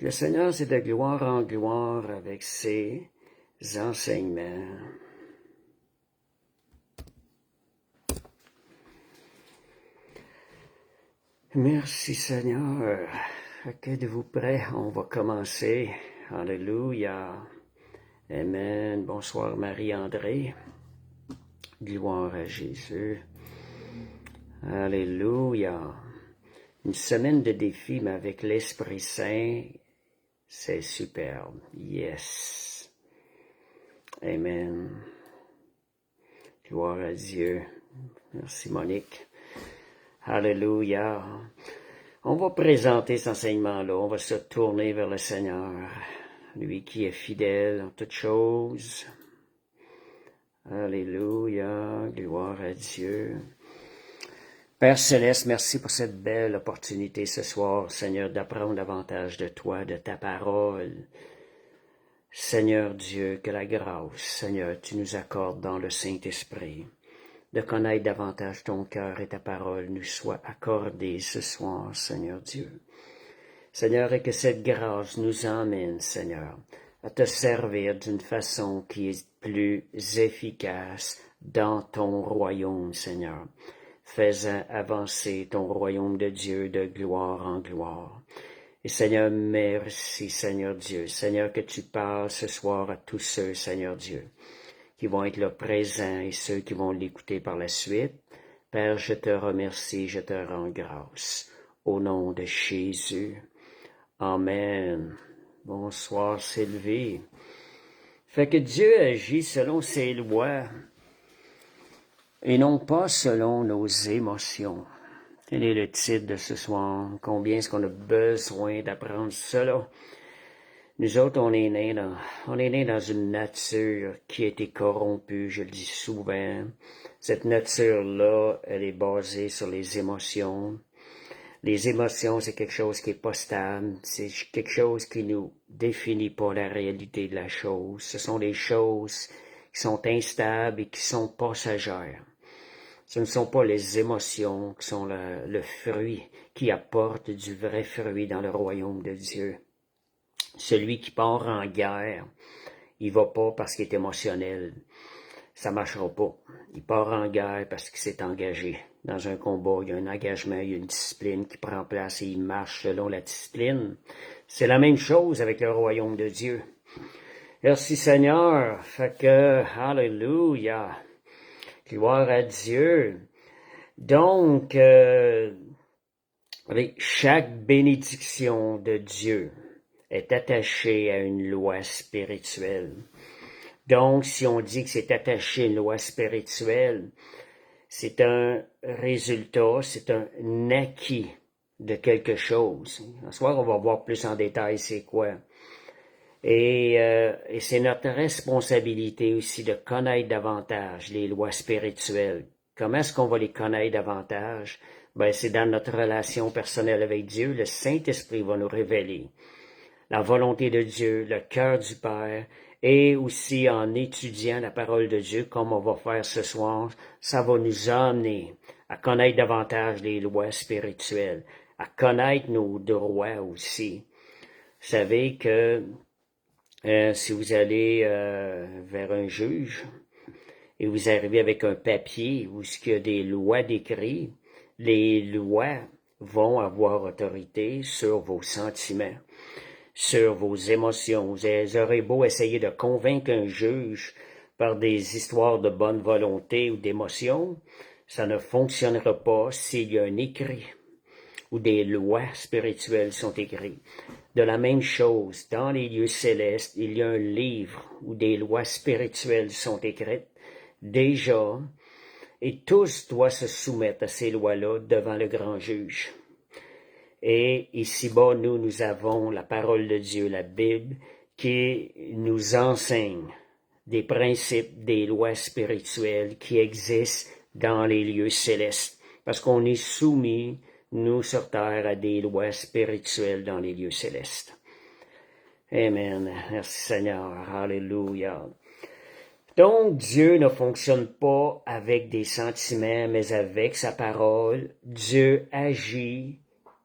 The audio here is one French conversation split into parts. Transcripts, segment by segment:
Le Seigneur, c'est de gloire en gloire avec ses enseignements. Merci Seigneur. Êtes-vous prêts? On va commencer. Alléluia. Amen. Bonsoir Marie-André. Gloire à Jésus. Alléluia. Une semaine de défi, mais avec l'Esprit Saint, c'est superbe. Yes. Amen. Gloire à Dieu. Merci Monique. Alléluia. On va présenter cet enseignement-là. On va se tourner vers le Seigneur, lui qui est fidèle en toutes choses. Alléluia. Gloire à Dieu. Père Céleste, merci pour cette belle opportunité ce soir, Seigneur, d'apprendre davantage de toi, de ta parole. Seigneur Dieu, que la grâce, Seigneur, tu nous accordes dans le Saint-Esprit, de connaître davantage ton cœur et ta parole nous soit accordée ce soir, Seigneur Dieu. Seigneur, et que cette grâce nous emmène, Seigneur, à te servir d'une façon qui est plus efficace dans ton royaume, Seigneur, faisant avancer ton royaume de Dieu de gloire en gloire. Et Seigneur, merci, Seigneur Dieu. Seigneur, que tu parles ce soir à tous ceux, Seigneur Dieu, qui vont être là présents et ceux qui vont l'écouter par la suite. Père, je te remercie, je te rends grâce. Au nom de Jésus. Amen. Bonsoir, Sylvie. Fait que Dieu agit selon ses lois et non pas selon nos émotions. Quel est le titre de ce soir? Combien est-ce qu'on a besoin d'apprendre cela? Nous autres, on est nés dans une nature qui a été corrompue, je le dis souvent. Cette nature-là, elle est basée sur les émotions. Les émotions, c'est quelque chose qui est pas stable. C'est quelque chose qui nous définit pas la réalité de la chose. Ce sont des choses qui sont instables et qui sont passagères. Ce ne sont pas les émotions qui sont le fruit qui apporte du vrai fruit dans le royaume de Dieu. Celui qui part en guerre, il va pas parce qu'il est émotionnel. Ça marchera pas. Il part en guerre parce qu'il s'est engagé. Dans un combat, il y a un engagement, il y a une discipline qui prend place et il marche selon la discipline. C'est la même chose avec le royaume de Dieu. Merci Seigneur. Fait que, alléluia. Gloire à Dieu. Donc, avec chaque bénédiction de Dieu est attachée à une loi spirituelle. Donc, si on dit que c'est attaché à une loi spirituelle, c'est un résultat, c'est un acquis de quelque chose. Ce soir, on va voir plus en détail c'est quoi. Et c'est notre responsabilité aussi de connaître davantage les lois spirituelles. Comment est-ce qu'on va les connaître davantage? Ben, c'est dans notre relation personnelle avec Dieu. Le Saint-Esprit va nous révéler la volonté de Dieu, le cœur du Père, et aussi en étudiant la parole de Dieu, comme on va faire ce soir, ça va nous amener à connaître davantage les lois spirituelles, à connaître nos droits aussi. Vous savez que si vous allez vers un juge et vous arrivez avec un papier où il y a des lois décrites, les lois vont avoir autorité sur vos sentiments, sur vos émotions. Vous aurez beau essayer de convaincre un juge par des histoires de bonne volonté ou d'émotion, ça ne fonctionnera pas s'il y a un écrit où des lois spirituelles sont écrites. De la même chose, dans les lieux célestes, il y a un livre où des lois spirituelles sont écrites déjà, et tous doivent se soumettre à ces lois-là devant le grand juge. Et ici-bas, nous avons la parole de Dieu, la Bible, qui nous enseigne des principes, des lois spirituelles qui existent dans les lieux célestes. Parce qu'on est soumis, nous, sur terre, à des lois spirituelles dans les lieux célestes. Amen. Merci Seigneur. Alléluia. Donc, Dieu ne fonctionne pas avec des sentiments, mais avec sa parole. Dieu agit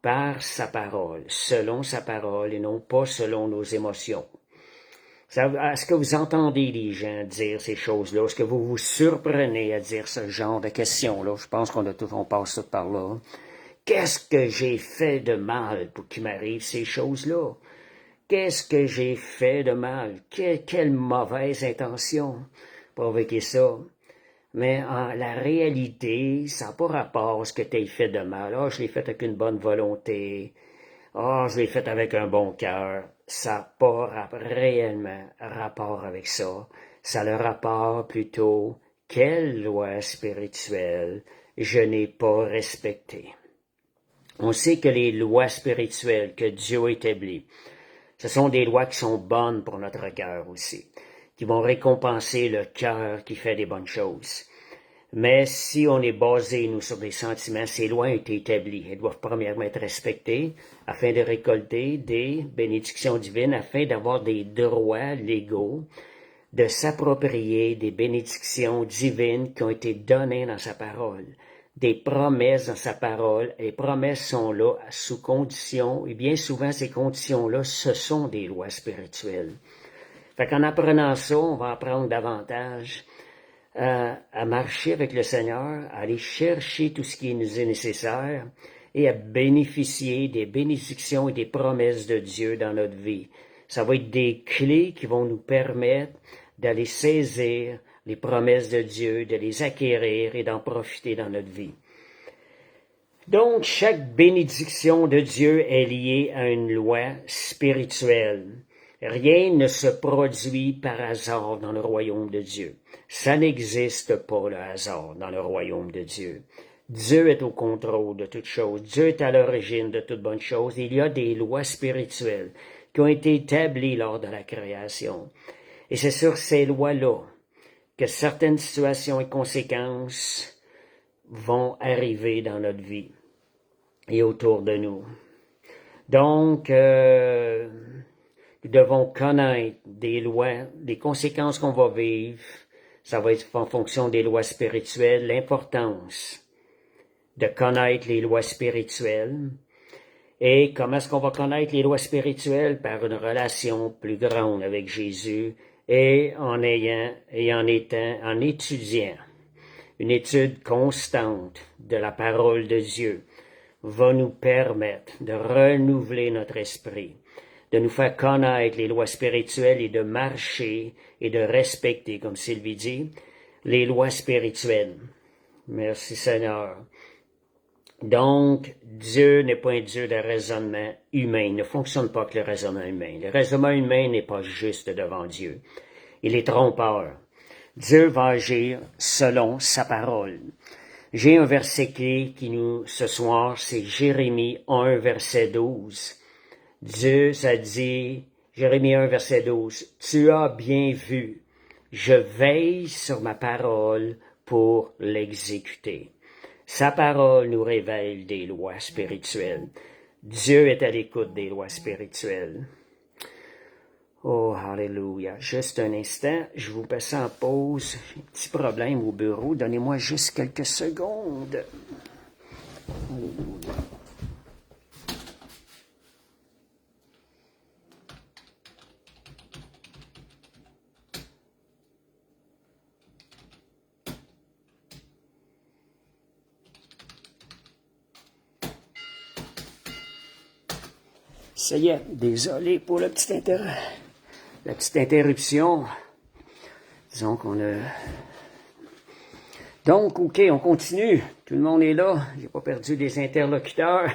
par sa parole, selon sa parole et non pas selon nos émotions. Est-ce que vous entendez les gens dire ces choses-là? Est-ce que vous vous surprenez à dire ce genre de questions-là? Je pense on passe tout par là. Qu'est-ce que j'ai fait de mal pour qu'il m'arrive ces choses-là? Qu'est-ce que j'ai fait de mal? Quelle mauvaise intention pour provoquer ça? Mais en la réalité, ça n'a pas rapport à ce que tu aies fait de mal. Ah, je l'ai fait avec une bonne volonté. Ah, je l'ai fait avec un bon cœur. Ça n'a pas réellement rapport avec ça. Ça a le rapport plutôt, quelle loi spirituelle je n'ai pas respectée. On sait que les lois spirituelles que Dieu a établies, ce sont des lois qui sont bonnes pour notre cœur aussi, qui vont récompenser le cœur qui fait des bonnes choses. Mais si on est basé, nous, sur des sentiments, ces lois ont été établies. Elles doivent premièrement être respectées afin de récolter des bénédictions divines, afin d'avoir des droits légaux, de s'approprier des bénédictions divines qui ont été données dans sa parole. Des promesses dans sa parole. Les promesses sont là sous conditions, et bien souvent ces conditions-là, ce sont des lois spirituelles. Fait qu'en apprenant ça, on va apprendre davantage à marcher avec le Seigneur, à aller chercher tout ce qui nous est nécessaire et à bénéficier des bénédictions et des promesses de Dieu dans notre vie. Ça va être des clés qui vont nous permettre d'aller saisir les promesses de Dieu, de les acquérir et d'en profiter dans notre vie. Donc, chaque bénédiction de Dieu est liée à une loi spirituelle. Rien ne se produit par hasard dans le royaume de Dieu. Ça n'existe pas, le hasard, dans le royaume de Dieu. Dieu est au contrôle de toutes choses. Dieu est à l'origine de toutes bonnes choses. Il y a des lois spirituelles qui ont été établies lors de la création. Et c'est sur ces lois-là que certaines situations et conséquences vont arriver dans notre vie et autour de nous. Donc, nous devons connaître des lois, des conséquences qu'on va vivre. Ça va être en fonction des lois spirituelles, l'importance de connaître les lois spirituelles. Et comment est-ce qu'on va connaître les lois spirituelles? Par une relation plus grande avec Jésus et en étudiant. Une étude constante de la parole de Dieu va nous permettre de renouveler notre esprit, de nous faire connaître les lois spirituelles et de marcher et de respecter, comme Sylvie dit, les lois spirituelles. Merci Seigneur. Donc, Dieu n'est pas un Dieu de raisonnement humain. Il ne fonctionne pas avec le raisonnement humain. Le raisonnement humain n'est pas juste devant Dieu. Il est trompeur. Dieu va agir selon sa parole. J'ai un verset clé ce soir, c'est Jérémie 1, verset 12. Dieu, ça dit, Jérémie 1, verset 12, « Tu as bien vu, je veille sur ma parole pour l'exécuter. » Sa parole nous révèle des lois spirituelles. Dieu est à l'écoute des lois spirituelles. Oh, alléluia. Juste un instant, je vous passe en pause. J'ai un petit problème au bureau. Donnez-moi juste quelques secondes. Ça y est, désolé pour la petite interruption. Disons qu'on a... Donc, OK, on continue. Tout le monde est là. J'ai pas perdu des interlocuteurs.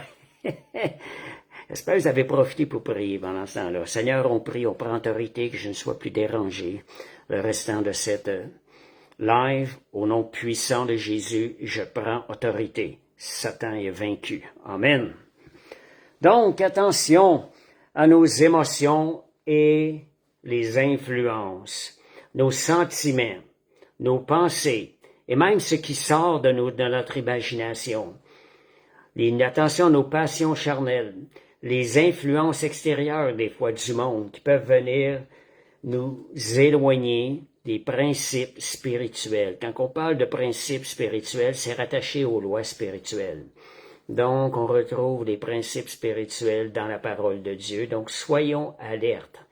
J'espère que vous avez profité pour prier pendant ce temps-là. Seigneur, on prie, on prend autorité, que je ne sois plus dérangé. Le restant de cette live, au nom puissant de Jésus, je prends autorité. Satan est vaincu. Amen. Donc, attention à nos émotions et les influences, nos sentiments, nos pensées, et même ce qui sort de notre imagination. Attention à nos passions charnelles, les influences extérieures des fois du monde qui peuvent venir nous éloigner des principes spirituels. Quand on parle de principes spirituels, c'est rattaché aux lois spirituelles. Donc, on retrouve les principes spirituels dans la parole de Dieu. Donc, soyons alertes.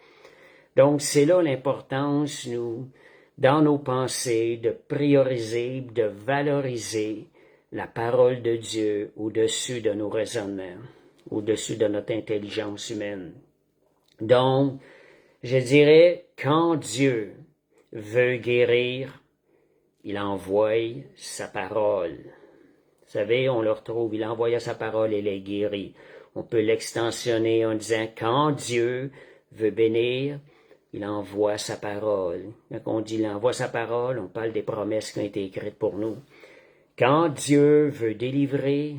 Donc, c'est là l'importance, nous, dans nos pensées, de prioriser, de valoriser la parole de Dieu au-dessus de nos raisonnements, au-dessus de notre intelligence humaine. Donc, je dirais, quand Dieu veut guérir, il envoie sa parole. Vous savez, on le retrouve, il envoya sa parole et les guérit. On peut l'extensionner en disant, quand Dieu veut bénir, il envoie sa parole. Quand on dit il envoie sa parole, on parle des promesses qui ont été écrites pour nous. Quand Dieu veut délivrer,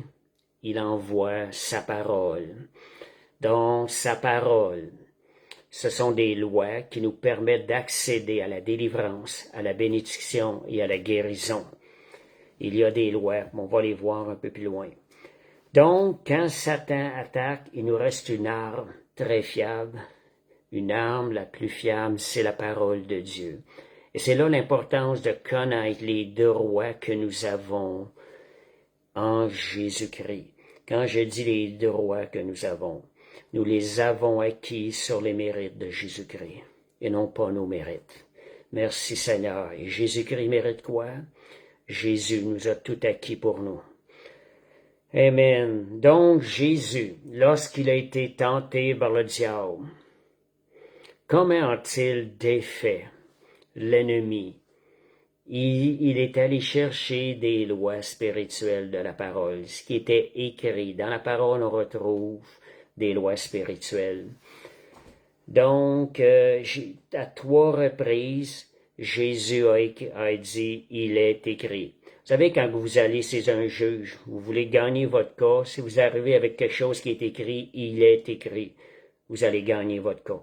il envoie sa parole. Donc, sa parole, ce sont des lois qui nous permettent d'accéder à la délivrance, à la bénédiction et à la guérison. Il y a des lois, on va les voir un peu plus loin. Donc, quand Satan attaque, il nous reste une arme très fiable. Une arme la plus fiable, c'est la parole de Dieu. Et c'est là l'importance de connaître les droits que nous avons en Jésus-Christ. Quand je dis les droits que nous les avons acquis sur les mérites de Jésus-Christ, et non pas nos mérites. Merci Seigneur. Et Jésus-Christ mérite quoi? Jésus nous a tout acquis pour nous. Amen. Donc Jésus, lorsqu'il a été tenté par le diable, comment a-t-il défait l'ennemi? Il est allé chercher des lois spirituelles de la parole. Ce qui était écrit dans la parole, on retrouve des lois spirituelles. Donc, à 3 reprises, Jésus a dit, il est écrit. Vous savez, quand vous allez chez un juge, vous voulez gagner votre cas, si vous arrivez avec quelque chose qui est écrit, il est écrit, vous allez gagner votre cas.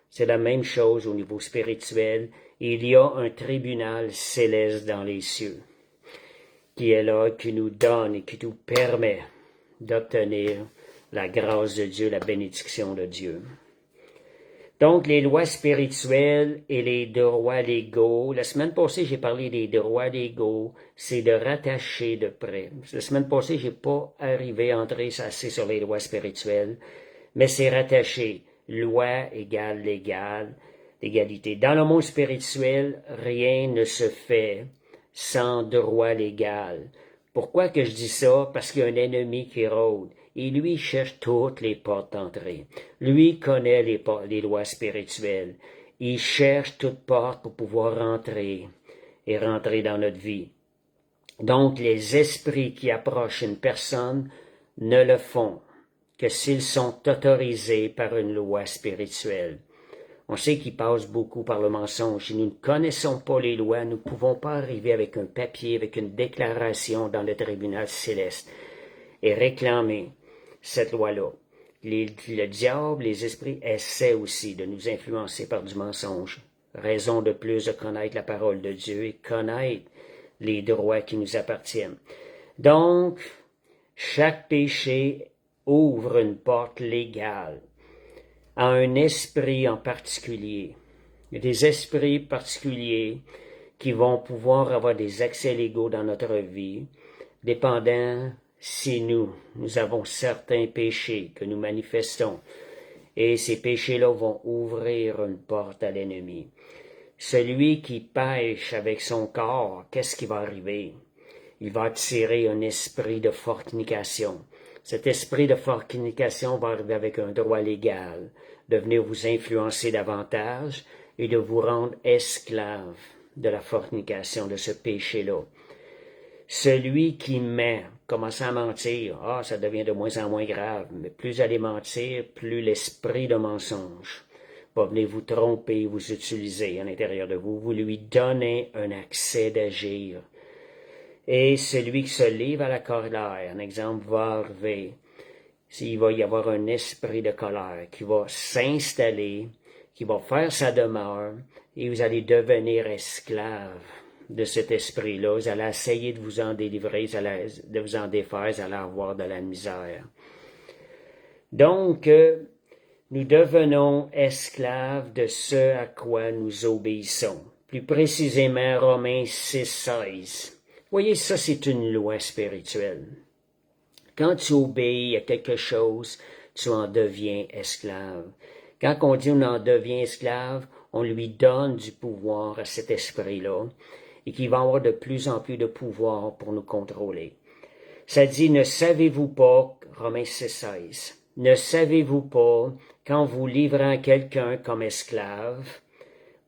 C'est la même chose au niveau spirituel. Il y a un tribunal céleste dans les cieux qui est là, qui nous donne et qui nous permet d'obtenir la grâce de Dieu, la bénédiction de Dieu. Donc, les lois spirituelles et les droits légaux. La semaine passée, j'ai parlé des droits légaux. C'est de rattacher de près. La semaine passée, j'ai pas arrivé à entrer assez sur les lois spirituelles, mais c'est rattaché. Loi égale l'égalité. Dans le monde spirituel, rien ne se fait sans droit légal. Pourquoi que je dis ça? Parce qu'il y a un ennemi qui rôde. Et lui cherche toutes les portes d'entrée. Lui connaît les lois spirituelles. Il cherche toutes portes pour pouvoir rentrer et rentrer dans notre vie. Donc, les esprits qui approchent une personne ne le font que s'ils sont autorisés par une loi spirituelle. On sait qu'ils passent beaucoup par le mensonge. Si nous ne connaissons pas les lois, nous ne pouvons pas arriver avec un papier, avec une déclaration dans le tribunal céleste et réclamer cette loi-là. Le diable, les esprits essaient aussi de nous influencer par du mensonge. Raison de plus de connaître la parole de Dieu et connaître les droits qui nous appartiennent. Donc, chaque péché ouvre une porte légale à un esprit en particulier. Il y a des esprits particuliers qui vont pouvoir avoir des accès légaux dans notre vie, dépendant si nous avons certains péchés que nous manifestons. Et ces péchés-là vont ouvrir une porte à l'ennemi. Celui qui pêche avec son corps, qu'est-ce qui va arriver? Il va attirer un esprit de fornication. Cet esprit de fornication va arriver avec un droit légal, de venir vous influencer davantage et de vous rendre esclave de la fornication, de ce péché-là. Celui qui ment, commence à mentir, ça devient de moins en moins grave, mais plus vous allez mentir, plus l'esprit de mensonge va venir vous tromper, vous utiliser à l'intérieur de vous, vous lui donnez un accès d'agir. Et celui qui se livre à la colère, un exemple va arriver, il va y avoir un esprit de colère qui va s'installer, qui va faire sa demeure, et vous allez devenir esclave de cet esprit-là. Vous allez essayer de vous en délivrer, de vous en défaire, vous allez avoir de la misère. Donc, nous devenons esclaves de ce à quoi nous obéissons. Plus précisément, Romains 6, 16. Voyez, ça, c'est une loi spirituelle. Quand tu obéis à quelque chose, tu en deviens esclave. Quand on dit on en devient esclave, on lui donne du pouvoir à cet esprit-là et qui va avoir de plus en plus de pouvoir pour nous contrôler. Ça dit, ne savez-vous pas, Romains 6,16, ne savez-vous pas, qu'en vous livrant quelqu'un comme esclave,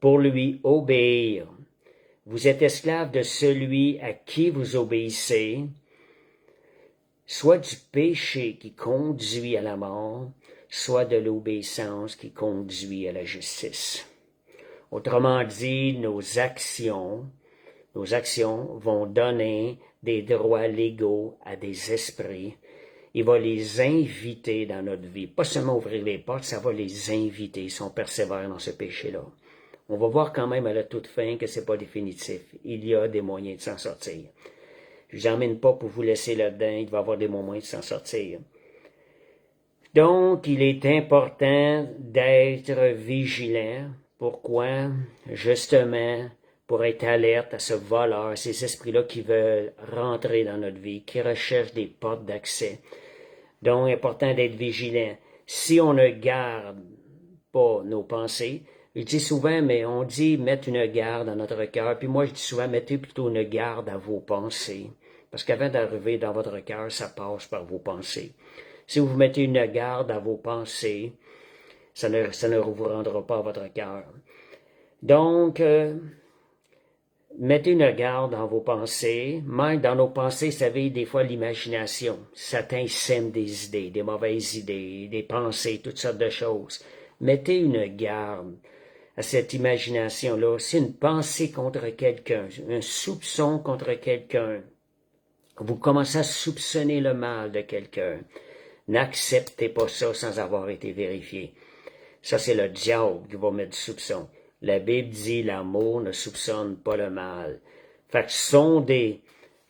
pour lui obéir, vous êtes esclave de celui à qui vous obéissez, soit du péché qui conduit à la mort, soit de l'obéissance qui conduit à la justice. Autrement dit, nos actions vont donner des droits légaux à des esprits. Il va les inviter dans notre vie. Pas seulement ouvrir les portes, ça va les inviter si on persévère dans ce péché-là. On va voir quand même à la toute fin que c'est pas définitif. Il y a des moyens de s'en sortir. Je vous emmène pas pour vous laisser là-dedans, il va y avoir des moyens de s'en sortir. Donc, il est important d'être vigilant. Pourquoi? Justement, pour être alerte à ce voleur, à ces esprits-là qui veulent rentrer dans notre vie, qui recherchent des portes d'accès. Donc, important d'être vigilant. Si on ne garde pas nos pensées, je dis souvent, mais on dit mettre une garde à notre cœur, puis moi je dis souvent, mettez plutôt une garde à vos pensées. Parce qu'avant d'arriver dans votre cœur, ça passe par vos pensées. Si vous mettez une garde à vos pensées, ça ne vous rendra pas à votre cœur. Donc, mettez une garde dans vos pensées. Même dans nos pensées, vous savez, des fois l'imagination. Satan sème des idées, des mauvaises idées, des pensées, toutes sortes de choses. Mettez une garde à cette imagination-là. C'est une pensée contre quelqu'un, un soupçon contre quelqu'un. Vous commencez à soupçonner le mal de quelqu'un. N'acceptez pas ça sans avoir été vérifié. Ça, c'est le diable qui va mettre du soupçon. La Bible dit, l'amour ne soupçonne pas le mal. Fait que sondez.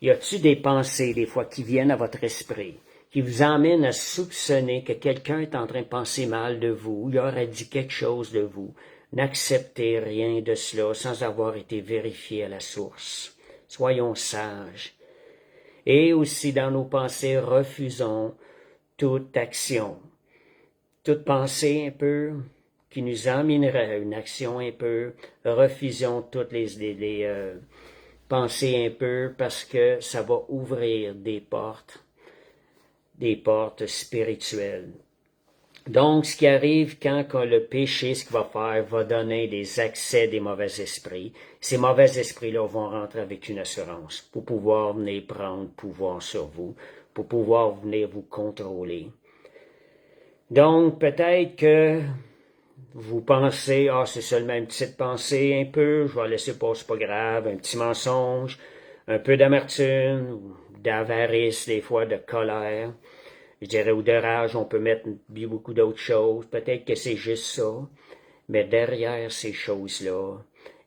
Y a-t-il des pensées, des fois, qui viennent à votre esprit, qui vous emmènent à soupçonner que quelqu'un est en train de penser mal de vous, il aurait dit quelque chose de vous? N'acceptez rien de cela sans avoir été vérifié à la source. Soyons sages. Et aussi, dans nos pensées, refusons toute action, toute pensée un peu qui nous emmènerait à une action un peu, refusons toutes les pensées un peu parce que ça va ouvrir des portes spirituelles. Donc, ce qui arrive quand le péché, ce qu'il va faire, va donner des accès des mauvais esprits. Ces mauvais esprits-là vont rentrer avec une assurance pour pouvoir venir prendre pouvoir sur vous, pour pouvoir venir vous contrôler. Donc, peut-être que vous pensez, c'est seulement une petite pensée un peu, je vais laisser passer, c'est pas grave, un petit mensonge, un peu d'amertume, d'avarice, des fois de colère. Je dirais, ou de rage, on peut mettre beaucoup d'autres choses. Peut-être que c'est juste ça. Mais derrière ces choses-là,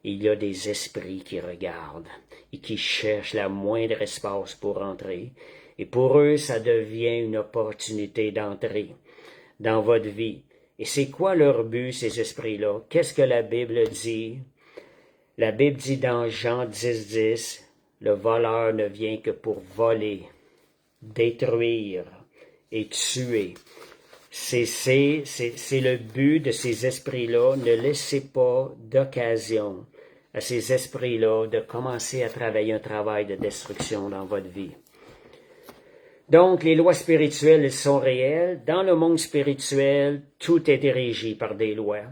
il y a des esprits qui regardent et qui cherchent la moindre espace pour entrer. Et pour eux, ça devient une opportunité d'entrer dans votre vie. Et c'est quoi leur but, ces esprits-là? Qu'est-ce que la Bible dit? La Bible dit dans Jean 10:10, le voleur ne vient que pour voler, détruire et tuer. C'est le but de ces esprits-là. Ne laissez pas d'occasion à ces esprits-là de commencer à travailler un travail de destruction dans votre vie. Donc, les lois spirituelles, elles sont réelles. Dans le monde spirituel, tout est régi par des lois.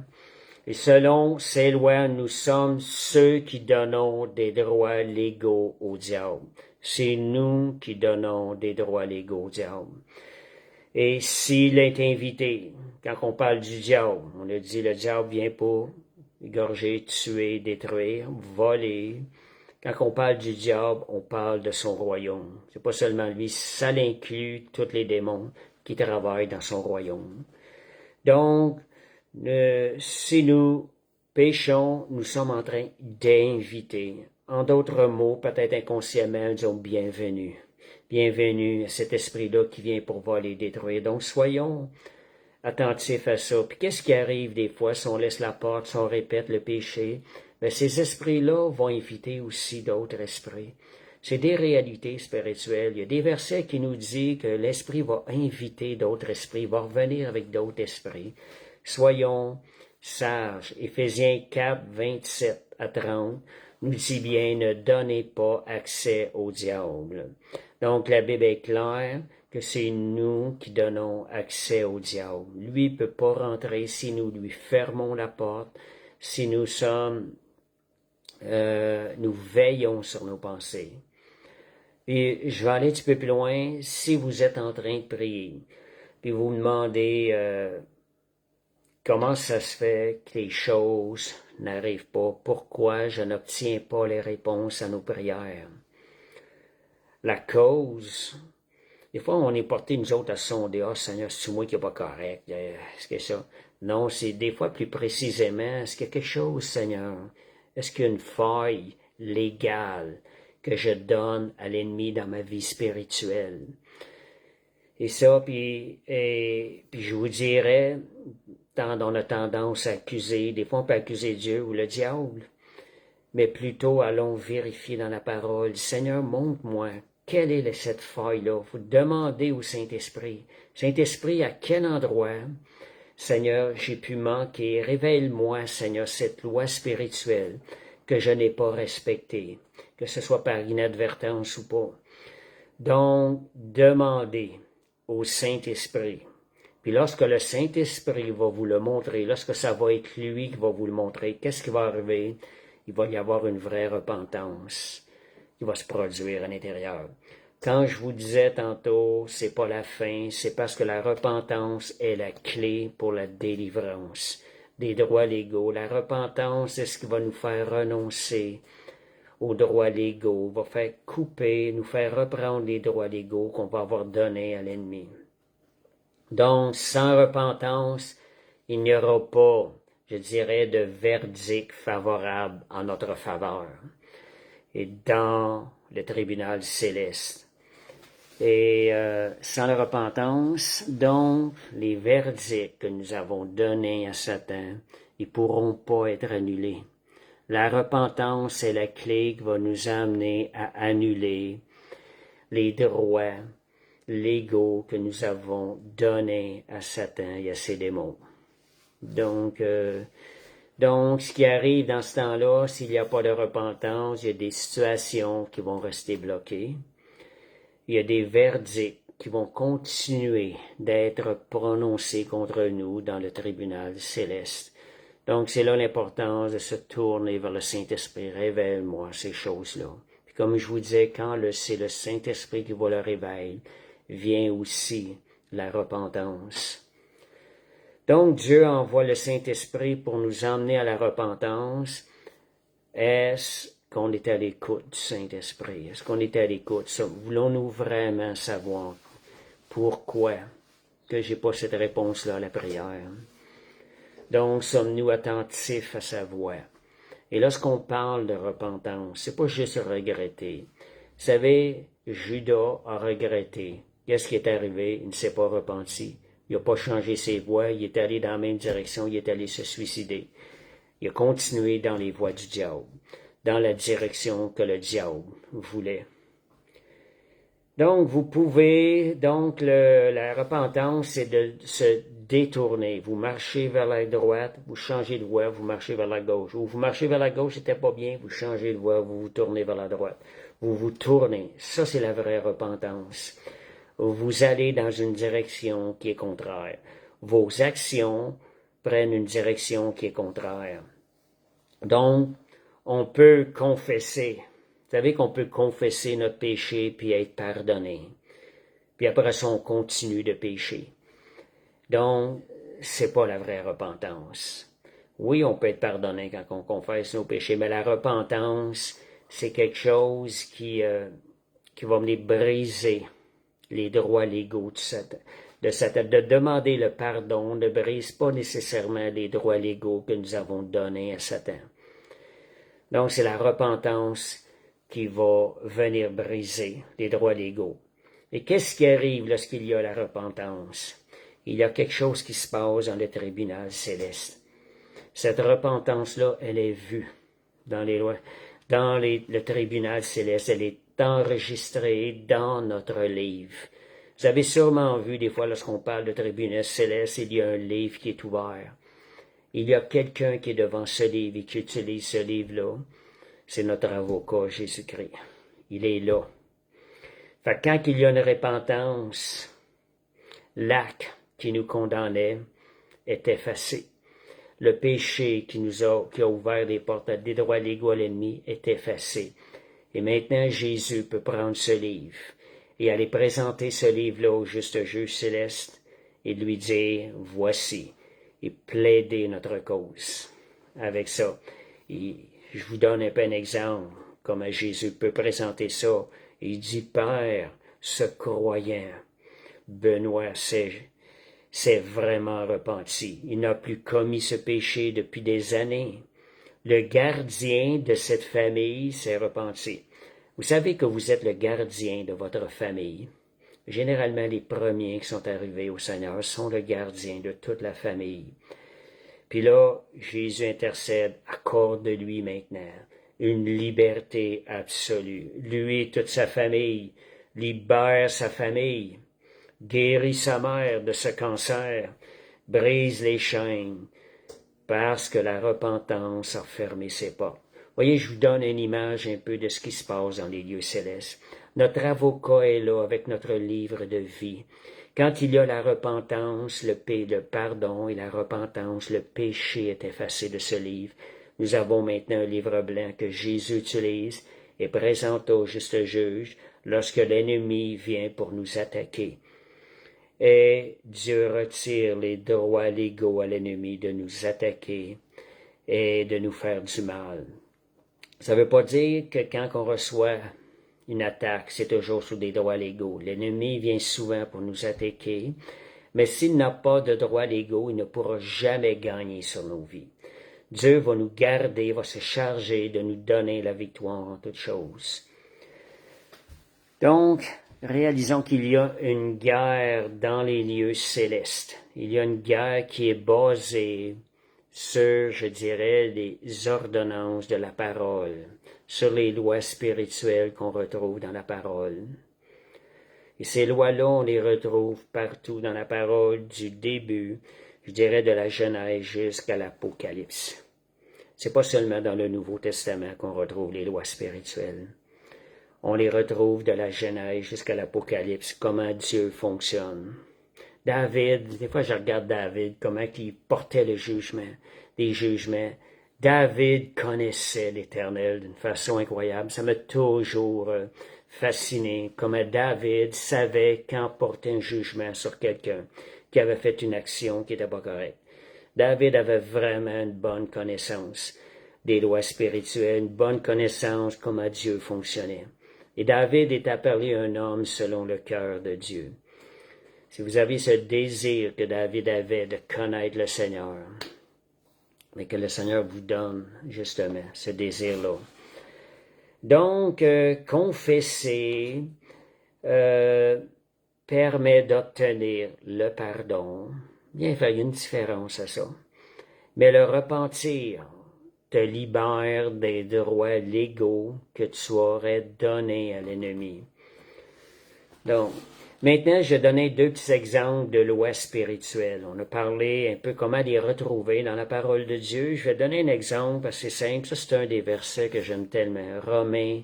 Et selon ces lois, nous sommes ceux qui donnons des droits légaux au diable. C'est nous qui donnons des droits légaux au diable. Et s'il est invité, quand on parle du diable, on a dit le diable vient pour égorger, tuer, détruire, voler. Quand on parle du diable, on parle de son royaume. C'est pas seulement lui, ça l'inclut tous les démons qui travaillent dans son royaume. Donc, si nous péchons, nous sommes en train d'inviter. En d'autres mots, peut-être inconsciemment, disons bienvenue. Bienvenue à cet esprit-là qui vient pour voler, détruire. Donc, soyons attentifs à ça. Puis, qu'est-ce qui arrive des fois si on laisse la porte, si on répète le péché? Bien, ces esprits-là vont inviter aussi d'autres esprits. C'est des réalités spirituelles. Il y a des versets qui nous disent que l'Esprit va inviter d'autres esprits, va revenir avec d'autres esprits. Soyons sages. Éphésiens 4, 27 à 30 nous dit bien, ne donnez pas accès au diable. Donc la Bible est claire que c'est nous qui donnons accès au diable. Lui ne peut pas rentrer si nous lui fermons la porte, si nous veillons sur nos pensées. Et je vais aller un petit peu plus loin. Si vous êtes en train de prier, puis vous vous demandez comment ça se fait que les choses n'arrivent pas, pourquoi je n'obtiens pas les réponses à nos prières. La cause, des fois on est porté nous autres à sonder, ah Seigneur, c'est moi qui n'est pas correct, est-ce que ça? Non, c'est des fois plus précisément, est-ce qu'il y a quelque chose, Seigneur? Est-ce qu'il y a une faille légale que je donne à l'ennemi dans ma vie spirituelle? Et ça, puis je vous dirais, on a tendance à accuser, des fois on peut accuser Dieu ou le diable, mais plutôt allons vérifier dans la parole. Seigneur, montre-moi, quelle est cette faille-là? Vous demandez au Saint-Esprit. Saint-Esprit, à quel endroit, Seigneur, j'ai pu manquer? Révèle-moi, Seigneur, cette loi spirituelle que je n'ai pas respectée, que ce soit par inadvertance ou pas. Donc, demandez au Saint-Esprit. Puis lorsque le Saint-Esprit va vous le montrer, lorsque ça va être lui qui va vous le montrer, qu'est-ce qui va arriver? Il va y avoir une vraie repentance qui va se produire à l'intérieur. Quand je vous disais tantôt, c'est pas la fin, c'est parce que la repentance est la clé pour la délivrance des droits légaux. La repentance, c'est ce qui va nous faire renoncer aux droits légaux, va faire couper, nous faire reprendre les droits légaux qu'on va avoir donnés à l'ennemi. Donc, sans repentance, il n'y aura pas, je dirais, de verdict favorable en notre faveur et dans le tribunal céleste. Et sans la repentance, donc, les verdicts que nous avons donnés à Satan, ils ne pourront pas être annulés. La repentance est la clé qui va nous amener à annuler les droits légaux que nous avons donnés à Satan et à ses démons. Donc, ce qui arrive dans ce temps-là, s'il n'y a pas de repentance, il y a des situations qui vont rester bloquées. Il y a des verdicts qui vont continuer d'être prononcés contre nous dans le tribunal céleste. Donc, c'est là l'importance de se tourner vers le Saint-Esprit. Révèle-moi ces choses-là. Puis comme je vous disais, quand c'est le Saint-Esprit qui vous le révèle, vient aussi la repentance. Donc, Dieu envoie le Saint-Esprit pour nous emmener à la repentance. Est-ce qu'on est à l'écoute du Saint-Esprit? Est-ce qu'on est à l'écoute? Voulons-nous vraiment savoir pourquoi que j'ai pas cette réponse-là à la prière? Donc, sommes-nous attentifs à sa voix? Et lorsqu'on parle de repentance, c'est pas juste regretter. Vous savez, Judas a regretté. Qu'est-ce qui est arrivé? Il ne s'est pas repenti. Il n'a pas changé ses voies. Il est allé dans la même direction. Il est allé se suicider. Il a continué dans les voies du diable, dans la direction que le diable voulait. Donc, vous pouvez, la repentance, c'est de se détourner. Vous marchez vers la droite, vous changez de voie, vous marchez vers la gauche. Ou vous marchez vers la gauche, c'était pas bien, vous changez de voie, vous vous tournez vers la droite. Vous vous tournez. Ça, c'est la vraie repentance. Vous allez dans une direction qui est contraire. Vos actions prennent une direction qui est contraire. Donc, on peut confesser. Vous savez qu'on peut confesser notre péché puis être pardonné. Puis après ça, on continue de pécher. Donc, c'est pas la vraie repentance. Oui, on peut être pardonné quand on confesse nos péchés, mais la repentance, c'est quelque chose qui va venir briser les droits légaux de Satan. De demander le pardon ne brise pas nécessairement les droits légaux que nous avons donnés à Satan. Donc, c'est la repentance qui va venir briser les droits légaux. Et qu'est-ce qui arrive lorsqu'il y a la repentance? Il y a quelque chose qui se passe dans le tribunal céleste. Cette repentance-là, elle est vue dans les lois, dans le tribunal céleste, elle est enregistrés dans notre livre. Vous avez sûrement vu des fois lorsqu'on parle de tribunal céleste, il y a un livre qui est ouvert. Il y a quelqu'un qui est devant ce livre et qui utilise ce livre-là. C'est notre avocat, Jésus-Christ. Il est là. Fait que quand il y a une repentance, l'acte qui nous condamnait est effacé. Le péché qui a ouvert les portes des droits légaux à l'ennemi est effacé. Et maintenant, Jésus peut prendre ce livre et aller présenter ce livre-là au juste juge céleste et lui dire, voici, et plaider notre cause. Avec ça, je vous donne un peu un exemple, comment Jésus peut présenter ça. Il dit, Père, ce croyant, Benoît s'est vraiment repenti. Il n'a plus commis ce péché depuis des années. Le gardien de cette famille s'est repenti. Vous savez que vous êtes le gardien de votre famille. Généralement, les premiers qui sont arrivés au Seigneur sont le gardien de toute la famille. Puis là, Jésus intercède, accorde-lui maintenant une liberté absolue. Lui et toute sa famille, libère sa famille, guérit sa mère de ce cancer, brise les chaînes, parce que la repentance a fermé ses portes. Voyez, je vous donne une image un peu de ce qui se passe dans les lieux célestes. Notre avocat est là avec notre livre de vie. Quand il y a la repentance, le pardon et la repentance, le péché est effacé de ce livre. Nous avons maintenant un livre blanc que Jésus utilise et présente au juste juge lorsque l'ennemi vient pour nous attaquer. Et Dieu retire les droits légaux à l'ennemi de nous attaquer et de nous faire du mal. Ça ne veut pas dire que quand on reçoit une attaque, c'est toujours sous des droits légaux. L'ennemi vient souvent pour nous attaquer, mais s'il n'a pas de droits légaux, il ne pourra jamais gagner sur nos vies. Dieu va nous garder, va se charger de nous donner la victoire en toutes choses. Donc, réalisons qu'il y a une guerre dans les lieux célestes. Il y a une guerre qui est basée sur, je dirais, les ordonnances de la parole, sur les lois spirituelles qu'on retrouve dans la parole. Et ces lois-là, on les retrouve partout dans la parole, du début, je dirais, de la Genèse jusqu'à l'Apocalypse. C'est pas seulement dans le Nouveau Testament qu'on retrouve les lois spirituelles. On les retrouve de la Genèse jusqu'à l'Apocalypse, comment Dieu fonctionne. David, des fois je regarde David, comment il portait le jugement, des jugements. David connaissait l'Éternel d'une façon incroyable. Ça m'a toujours fasciné, comment David savait quand porter un jugement sur quelqu'un qui avait fait une action qui n'était pas correcte. David avait vraiment une bonne connaissance des lois spirituelles, une bonne connaissance comment Dieu fonctionnait. Et David est appelé un homme selon le cœur de Dieu. Si vous avez ce désir que David avait de connaître le Seigneur, mais que le Seigneur vous donne justement ce désir-là. Donc, confesser permet d'obtenir le pardon. Bien, il y a une différence à ça. Mais le repentir te libère des droits légaux que tu aurais donnés à l'ennemi. Donc, maintenant, je vais donner deux petits exemples de lois spirituelles. On a parlé un peu comment les retrouver dans la parole de Dieu. Je vais donner un exemple assez simple. Ça, c'est un des versets que j'aime tellement. Romains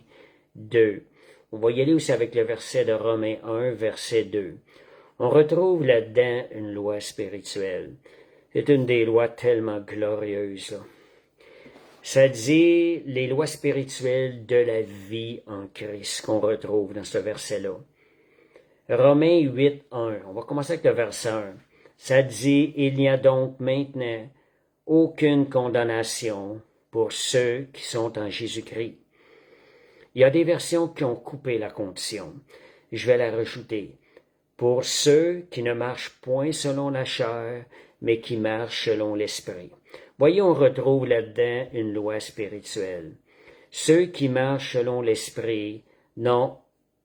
2. On va y aller aussi avec le verset de Romains 1, verset 2. On retrouve là-dedans une loi spirituelle. C'est une des lois tellement glorieuses, là. Ça dit les lois spirituelles de la vie en Christ qu'on retrouve dans ce verset-là. Romains 8, 1. On va commencer avec le verset 1. Ça dit, il n'y a donc maintenant aucune condamnation pour ceux qui sont en Jésus-Christ. Il y a des versions qui ont coupé la condition. Je vais la rajouter. Pour ceux qui ne marchent point selon la chair, mais qui marchent selon l'esprit. Voyez, on retrouve là-dedans une loi spirituelle. Ceux qui marchent selon l'esprit n'ont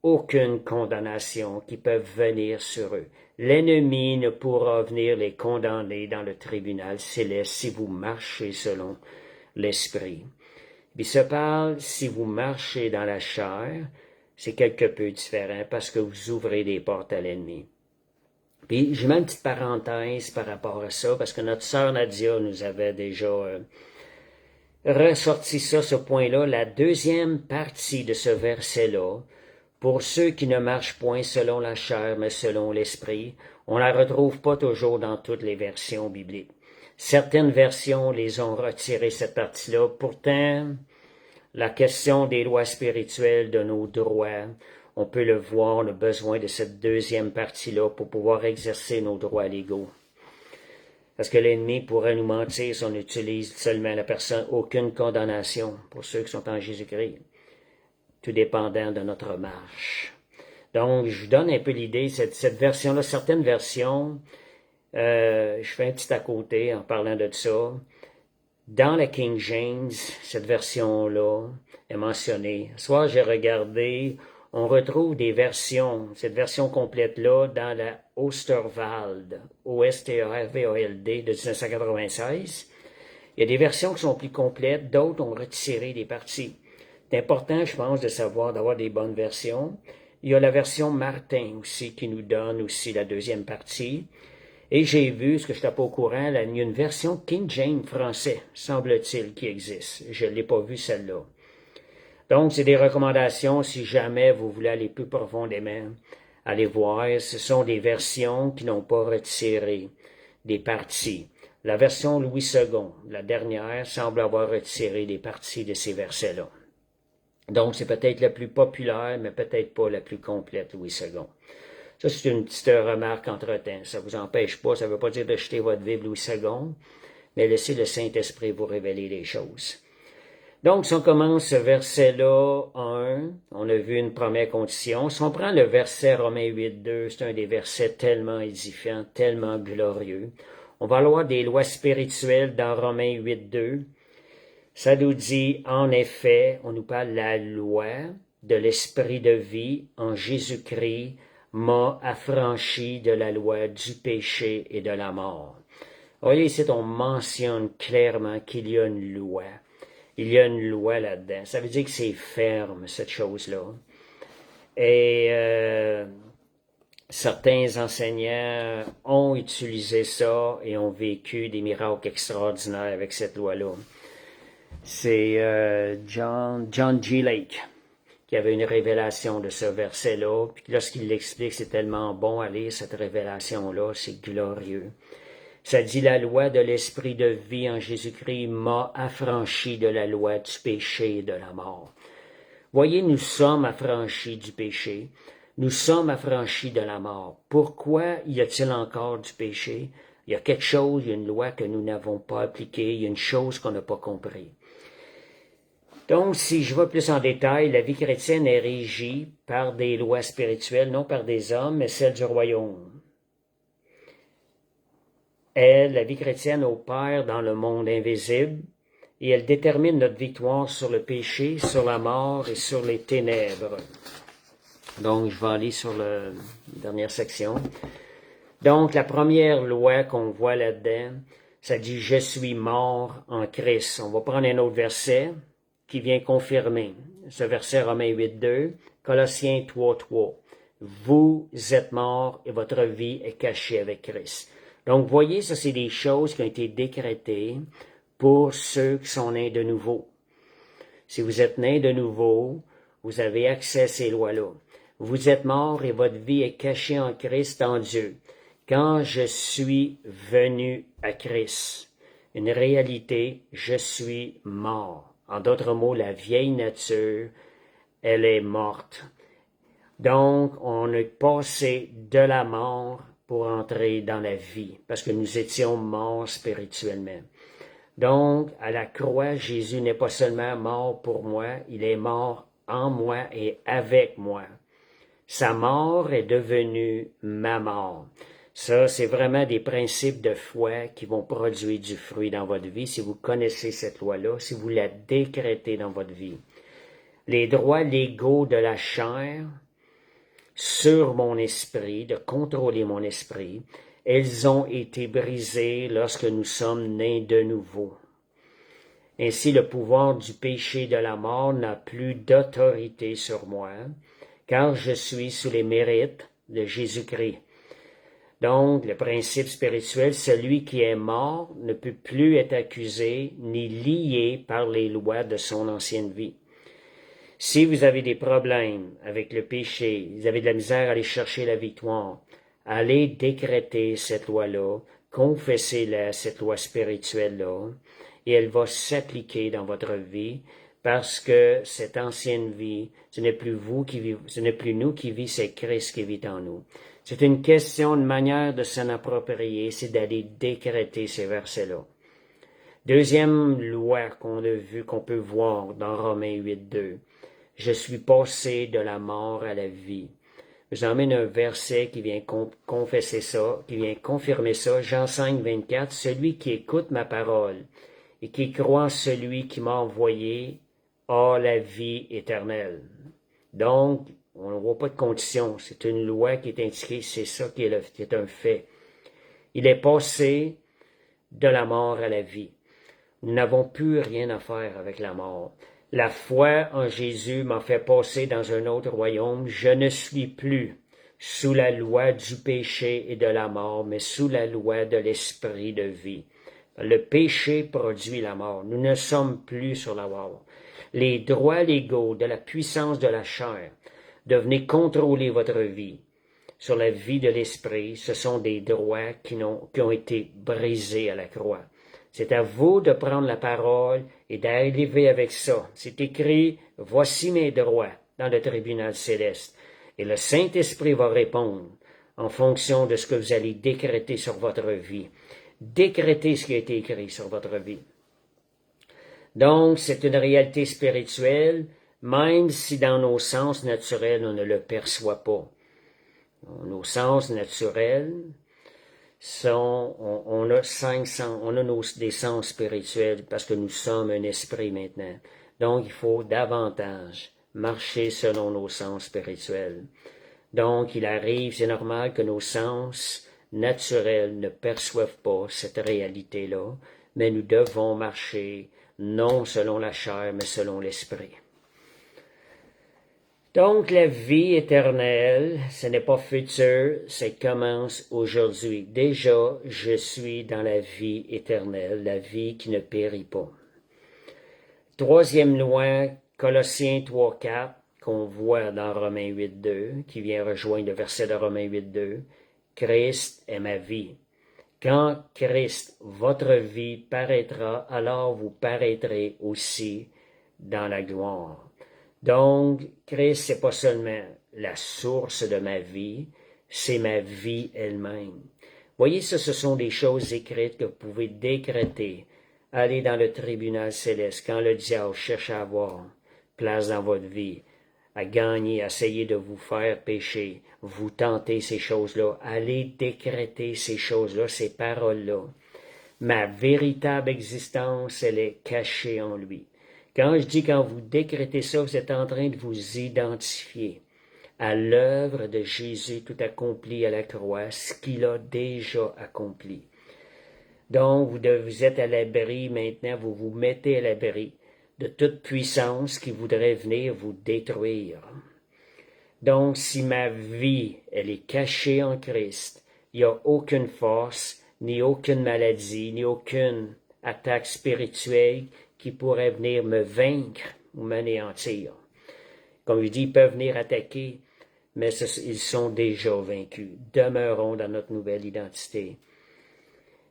aucune condamnation qui peut venir sur eux. L'ennemi ne pourra venir les condamner dans le tribunal céleste si vous marchez selon l'esprit. Il se parle si vous marchez dans la chair, c'est quelque peu différent parce que vous ouvrez des portes à l'ennemi. Puis, je mets une petite parenthèse par rapport à ça, parce que notre sœur Nadia nous avait déjà ressorti ça, ce point-là, la deuxième partie de ce verset-là, pour ceux qui ne marchent point selon la chair, mais selon l'esprit, on la retrouve pas toujours dans toutes les versions bibliques. Certaines versions les ont retirées, cette partie-là. Pourtant, la question des lois spirituelles, de nos droits, on peut le voir, on a besoin de cette deuxième partie-là pour pouvoir exercer nos droits légaux. Parce que l'ennemi pourrait nous mentir si on utilise seulement la personne, aucune condamnation pour ceux qui sont en Jésus-Christ, tout dépendant de notre marche. Donc, je vous donne un peu l'idée, cette version-là, certaines versions, je fais un petit à côté en parlant de ça. Dans la King James, cette version-là est mentionnée. Ce soir, j'ai regardé, on retrouve des versions, cette version complète-là, dans la Osterwald, O-S-T-E-R-V-A-L-D de 1996. Il y a des versions qui sont plus complètes, d'autres ont retiré des parties. C'est important, je pense, de savoir, d'avoir des bonnes versions. Il y a la version Martin aussi, qui nous donne aussi la deuxième partie. Et j'ai vu, ce que je n'étais pas au courant, il y a une version King James français, semble-t-il, qui existe. Je ne l'ai pas vue, celle-là. Donc, c'est des recommandations, si jamais vous voulez aller plus profondément, allez voir. Ce sont des versions qui n'ont pas retiré des parties. La version Louis II, la dernière, semble avoir retiré des parties de ces versets-là. Donc, c'est peut-être la plus populaire, mais peut-être pas la plus complète, Louis II. Ça, c'est une petite remarque entre-temps. Ça ne vous empêche pas, ça ne veut pas dire de jeter votre Bible Louis II, mais laissez le Saint-Esprit vous révéler les choses. Donc, si on commence ce verset-là, 1, on a vu une première condition. Si on prend le verset Romains 8.2, c'est un des versets tellement édifiants, tellement glorieux. On va avoir des lois spirituelles dans Romains 8.2. Ça nous dit, en effet, on nous parle de la loi de l'esprit de vie en Jésus-Christ m'a affranchi de la loi du péché et de la mort. Vous voyez ici, on mentionne clairement qu'il y a une loi. Il y a une loi là-dedans. Ça veut dire que c'est ferme, cette chose-là. Et certains enseignants ont utilisé ça et ont vécu des miracles extraordinaires avec cette loi-là. C'est John G. Lake qui avait une révélation de ce verset-là. Puis lorsqu'il l'explique, c'est tellement bon à lire cette révélation-là, c'est glorieux. Ça dit, la loi de l'esprit de vie en Jésus-Christ m'a affranchi de la loi du péché et de la mort. Voyez, nous sommes affranchis du péché. Nous sommes affranchis de la mort. Pourquoi y a-t-il encore du péché? Il y a quelque chose, il y a une loi que nous n'avons pas appliquée, il y a une chose qu'on n'a pas compris. Donc, si je vais plus en détail, la vie chrétienne est régie par des lois spirituelles, non par des hommes, mais celles du royaume. Elle, la vie chrétienne, opère dans le monde invisible et elle détermine notre victoire sur le péché, sur la mort et sur les ténèbres. Donc, je vais aller sur la dernière section. Donc, la première loi qu'on voit là-dedans, ça dit « Je suis mort en Christ ». On va prendre un autre verset qui vient confirmer. Ce verset Romains 8.2, Colossiens 3.3. « Vous êtes morts et votre vie est cachée avec Christ ». Donc, vous voyez, ça, c'est des choses qui ont été décrétées pour ceux qui sont nés de nouveau. Si vous êtes nés de nouveau, vous avez accès à ces lois-là. Vous êtes morts et votre vie est cachée en Christ, en Dieu. Quand je suis venu à Christ, une réalité, je suis mort. En d'autres mots, la vieille nature, elle est morte. Donc, on est passé de la mort pour entrer dans la vie, parce que nous étions morts spirituellement. Donc, à la croix, Jésus n'est pas seulement mort pour moi, il est mort en moi et avec moi. Sa mort est devenue ma mort. Ça, c'est vraiment des principes de foi qui vont produire du fruit dans votre vie si vous connaissez cette loi-là, si vous la décrétez dans votre vie. Les droits légaux de la chair sur mon esprit, de contrôler mon esprit, elles ont été brisées lorsque nous sommes nés de nouveau. Ainsi, le pouvoir du péché et de la mort n'a plus d'autorité sur moi. car je suis sous les mérites de Jésus-Christ. Donc, le principe spirituel, celui qui est mort ne peut plus être accusé ni lié par les lois de son ancienne vie. Si vous avez des problèmes avec le péché, vous avez de la misère à aller chercher la victoire, allez décréter cette loi-là, confessez-la, cette loi spirituelle-là, et elle va s'appliquer dans votre vie, parce que cette ancienne vie, ce n'est plus vous qui vivez, ce n'est plus nous qui vivons, c'est Christ qui vit en nous. C'est une question de manière de s'en approprier, c'est d'aller décréter ces versets-là. Deuxième loi qu'on a vu, qu'on peut voir dans Romains 8.2. Je suis passé de la mort à la vie. Je vous emmène un verset qui vient confesser ça, qui vient confirmer ça. Jean 5.24. Celui qui écoute ma parole et qui croit en celui qui m'a envoyé a la vie éternelle. Donc, on ne voit pas de condition. C'est une loi qui est indiquée. C'est ça qui est un fait. Il est passé de la mort à la vie. Nous n'avons plus rien à faire avec la mort. La foi en Jésus m'a fait passer dans un autre royaume. Je ne suis plus sous la loi du péché et de la mort, mais sous la loi de l'esprit de vie. Le péché produit la mort. Nous ne sommes plus sur la mort. Les droits légaux de la puissance de la chair devenez contrôler votre vie. Sur la vie de l'esprit, ce sont des droits qui ont été brisés à la croix. C'est à vous de prendre la parole et d'arriver avec ça. C'est écrit, voici mes droits dans le tribunal céleste. Et le Saint-Esprit va répondre en fonction de ce que vous allez décréter sur votre vie. Décrétez ce qui a été écrit sur votre vie. Donc, c'est une réalité spirituelle, même si dans nos sens naturels, on ne le perçoit pas. Nos sens naturels on a 500, on a des sens spirituels parce que nous sommes un esprit maintenant. Donc, il faut davantage marcher selon nos sens spirituels. Donc, il arrive, c'est normal que nos sens naturels ne perçoivent pas cette réalité-là, mais nous devons marcher non selon la chair, mais selon l'esprit. Donc, la vie éternelle, ce n'est pas futur, ça commence aujourd'hui. Déjà, je suis dans la vie éternelle, la vie qui ne périt pas. Troisième loi, Colossiens 3.4, qu'on voit dans Romains 8.2, qui vient rejoindre le verset de Romains 8.2. Christ est ma vie. Quand Christ, votre vie, paraîtra, alors vous paraîtrez aussi dans la gloire. Donc, Christ, c'est pas seulement la source de ma vie, c'est ma vie elle-même. Voyez, ça, ce sont des choses écrites que vous pouvez décréter. Allez dans le tribunal céleste quand le diable cherche à avoir place dans votre vie, à gagner, à essayer de vous faire pécher, vous tentez ces choses-là. Allez décréter ces choses-là, ces paroles-là. Ma véritable existence, elle est cachée en lui. Quand je dis quand vous décrétez ça, vous êtes en train de vous identifier à l'œuvre de Jésus tout accompli à la croix, ce qu'il a déjà accompli. Donc, vous êtes à l'abri maintenant, vous vous mettez à l'abri de toute puissance qui voudrait venir vous détruire. Donc, si ma vie, elle est cachée en Christ, il n'y a aucune force, ni aucune maladie, ni aucune attaque spirituelle qui pourrait venir me vaincre ou m'anéantir. Comme je dis, ils peuvent venir attaquer, mais ils sont déjà vaincus. Demeurons dans notre nouvelle identité.